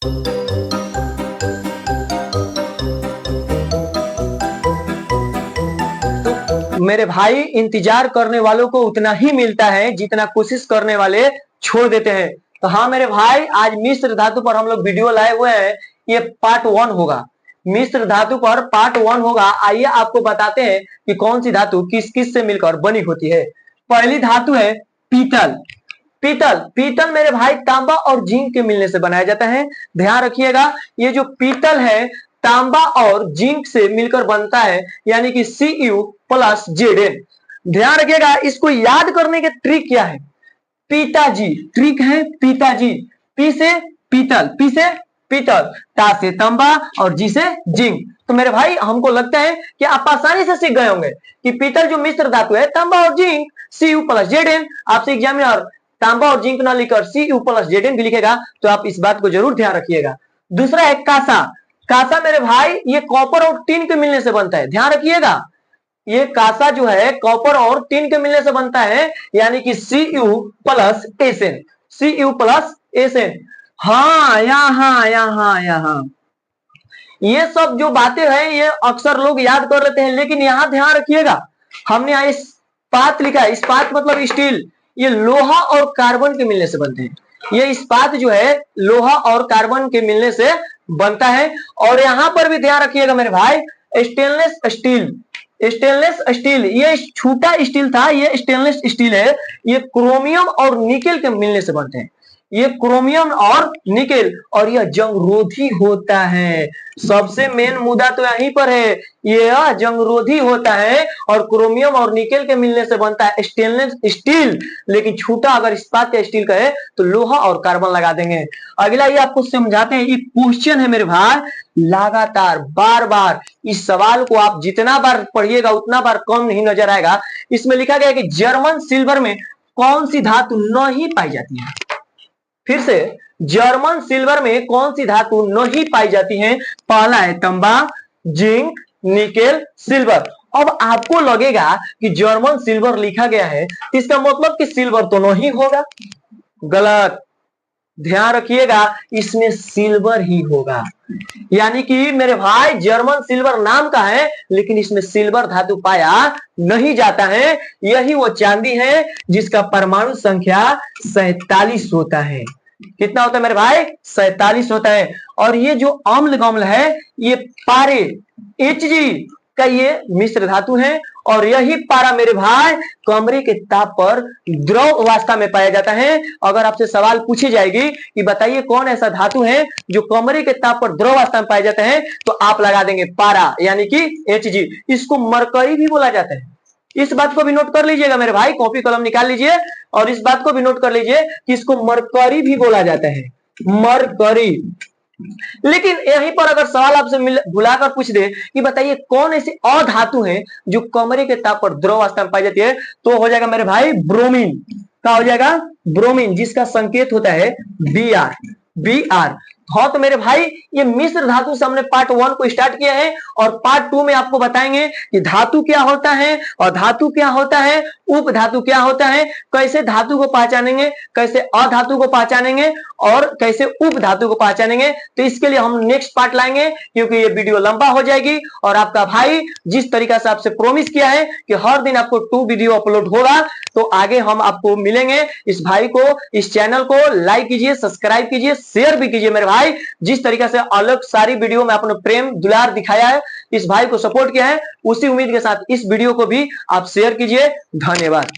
तो मेरे भाई, इंतजार करने वालों को उतना ही मिलता है जितना कोशिश करने वाले छोड़ देते हैं। तो हाँ मेरे भाई, आज मिश्र धातु पर हम लोग वीडियो लाए हुए हैं। ये पार्ट 1 होगा, मिश्र धातु पर पार्ट 1 होगा। आइए आपको बताते हैं कि कौन सी धातु किस किस से मिलकर बनी होती है। पहली धातु है पीतल। पीतल पीतल मेरे भाई तांबा और जिंक के मिलने से बनाया जाता है। ध्यान रखिएगा, ये जो पीतल है तांबा और जिंक से मिलकर बनता है, यानी कि Cu प्लस Zn। ध्यान रखिएगा, इसको याद करने के ट्रिक क्या है? पिताजी, ट्रिक है पिताजी। पी से पीतल, पी से पीतल, ता से तांबा और जी से जिंक। तो मेरे भाई हमको लगता है कि आप आसानी से सीख गए होंगे कि पीतल जो मिश्र धातु है तांबा और जिंक Cu प्लस Zn। आपसे एग्जामिनर तांबा और जिंक ना लिखकर Cu प्लस Zn भी लिखेगा, तो आप इस बात को जरूर ध्यान रखिएगा। दूसरा है कांसा। कांसा मेरे भाई ये कॉपर और टिन के मिलने से बनता है। ध्यान रखिएगा, ये कांसा जो है कॉपर और टिन के मिलने से बनता है, यानी कि Cu plus Sn। Cu plus Sn। हाँ यहाँ ये सब जो बातें हैं ये अक्सर लोग याद कर लेते हैं, लेकिन यहाँ ध्यान रखिएगा, हमने यहाँ इस्पात लिखा है। इस्पात मतलब स्टील। ये लोहा और कार्बन के मिलने से बनते हैं। ये इस्पात जो है लोहा और कार्बन के मिलने से बनता है। और यहाँ पर भी ध्यान रखिएगा मेरे भाई, स्टेनलेस स्टील। स्टेनलेस स्टील ये छोटा स्टील था, ये स्टेनलेस स्टील है। ये क्रोमियम और निकेल के मिलने से बनते हैं। ये क्रोमियम और निकेल, और यह जंगरोधी होता है। सबसे मेन मुद्दा तो यहीं पर है, यह जंगरोधी होता है और क्रोमियम और निकेल के मिलने से बनता है स्टेनलेस स्टील। लेकिन छोटा अगर इस्पात या स्टील का है तो लोहा और कार्बन लगा देंगे। अगला ये आपको समझाते हैं, ये क्वेश्चन है मेरे भाई, लगातार बार बार इस सवाल को आप जितना बार पढ़िएगा उतना बार कम नहीं नजर आएगा। इसमें लिखा गया है कि जर्मन सिल्वर में कौन सी धातु नहीं पाई जाती है? फिर से, जर्मन सिल्वर में कौन सी धातु नहीं पाई जाती है? पहला है तांबा, जिंक, निकेल, सिल्वर। अब आपको लगेगा कि जर्मन सिल्वर लिखा गया है तो इसका मतलब कि सिल्वर तो नहीं होगा। गलत। ध्यान रखिएगा, इसमें सिल्वर ही होगा। यानी कि मेरे भाई जर्मन सिल्वर नाम का है, लेकिन इसमें सिल्वर धातु पाया नहीं जाता है। यही वो चांदी है जिसका परमाणु संख्या 47 होता है। कितना होता है मेरे भाई? 47 होता है। और ये जो अम्ल गम्ल है, ये पारे Hg का ये मिश्र धातु है। और यही पारा मेरे भाई कमरे के ताप पर द्रव अवस्था में पाया जाता है। अगर आपसे सवाल पूछी जाएगी कि बताइए कौन ऐसा धातु है जो कमरे के ताप पर द्रव अवस्था में पाया जाता है, तो आप लगा देंगे पारा, यानी कि Hg। इसको मरकरी भी बोला जाता है। इस बात को भी नोट कर लीजिएगा मेरे भाई, कॉपी कलम निकाल लीजिए और इस बात को भी नोट कर लीजिए कि इसको मरकरी भी बोला जाता है, मरकरी। लेकिन यहीं पर अगर सवाल आपसे बुलाकर पूछ दे कि बताइए कौन ऐसे अधातु हैं जो कमरे के ताप पर द्रव अवस्था में पाई जाती है, तो हो जाएगा मेरे भाई ब्रोमीन। क्या हो जाएगा? ब्रोमीन, जिसका संकेत होता है Br। Br। हाँ तो मेरे भाई ये मिश्र धातु से हमने पार्ट 1 को स्टार्ट किया है और पार्ट 2 में आपको बताएंगे कि धातु क्या होता है और धातु क्या होता है, उप धातु क्या होता है, कैसे धातु को पहचानेंगे, कैसे अधातु को पहचानेंगे और कैसे उप धातु को पहचानेंगे। तो इसके लिए हम नेक्स्ट पार्ट लाएंगे, क्योंकि ये वीडियो लंबा हो जाएगी। और आपका भाई जिस तरीका से आपसे प्रॉमिस किया है कि हर दिन आपको 2 वीडियो अपलोड होगा, तो आगे हम आपको मिलेंगे। इस भाई को, इस चैनल को लाइक कीजिए, सब्सक्राइब कीजिए, शेयर भी कीजिए मेरे भाई। जिस तरीके से अलग सारी वीडियो में आपने प्रेम दुलार दिखाया है, इस भाई को सपोर्ट किया है, उसी उम्मीद के साथ इस वीडियो को भी आप शेयर कीजिए। धन्यवाद।